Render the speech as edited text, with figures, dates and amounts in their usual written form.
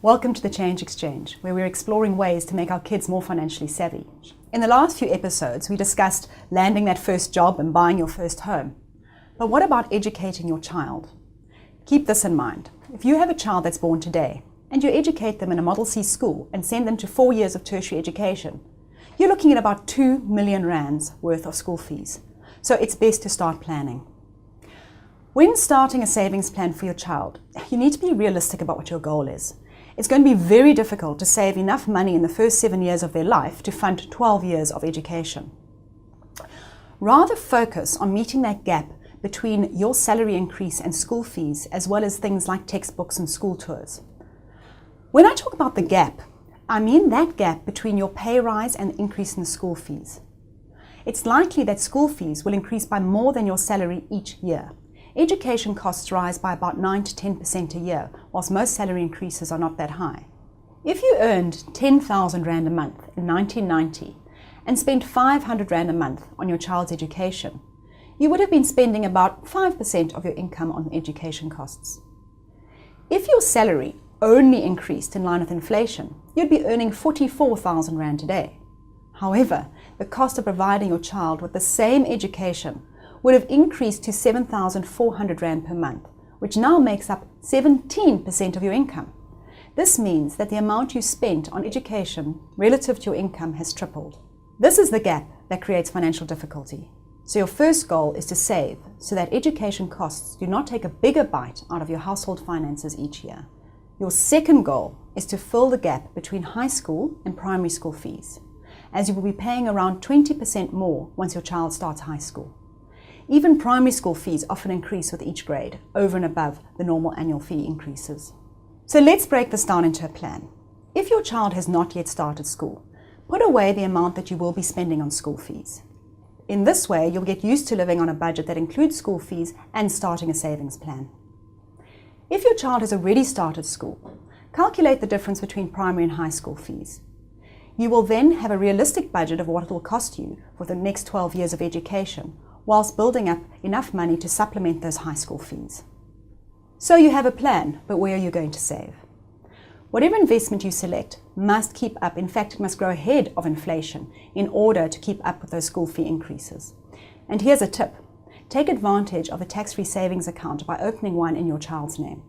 Welcome to the Change Exchange, where we're exploring ways to make our kids more financially savvy. In the last few episodes, we discussed landing that first job and buying your first home. But what about educating your child? Keep this in mind. If you have a child that's born today, and you educate them in a Model C school and send them to 4 years of tertiary education, you're looking at about 2 million rands worth of school fees. So it's best to start planning. When starting a savings plan for your child, you need to be realistic about what your goal is. It's going to be very difficult to save enough money in the first 7 years of their life to fund 12 years of education. Rather focus on meeting that gap between your salary increase and school fees, as well as things like textbooks and school tours. When I talk about the gap, I mean that gap between your pay rise and the increase in the school fees. It's likely that school fees will increase by more than your salary each year. Education costs rise by about 9 to 10% a year, whilst most salary increases are not that high. If you earned 10,000 Rand a month in 1990 and spent 500 Rand a month on your child's education, you would have been spending about 5% of your income on education costs. If your salary only increased in line with inflation, you'd be earning 44,000 Rand today. However, the cost of providing your child with the same education would have increased to 7,400 Rand per month, which now makes up 17% of your income. This means that the amount you spent on education relative to your income has tripled. This is the gap that creates financial difficulty. So your first goal is to save so that education costs do not take a bigger bite out of your household finances each year. Your second goal is to fill the gap between high school and primary school fees, as you will be paying around 20% more once your child starts high school. Even primary school fees often increase with each grade, over and above the normal annual fee increases. So let's break this down into a plan. If your child has not yet started school, put away the amount that you will be spending on school fees. In this way, you'll get used to living on a budget that includes school fees and starting a savings plan. If your child has already started school, calculate the difference between primary and high school fees. You will then have a realistic budget of what it will cost you for the next 12 years of education, whilst building up enough money to supplement those high school fees. So you have a plan, but where are you going to save? Whatever investment you select must keep up, in fact it must grow ahead of inflation in order to keep up with those school fee increases. And here's a tip. Take advantage of a tax-free savings account by opening one in your child's name.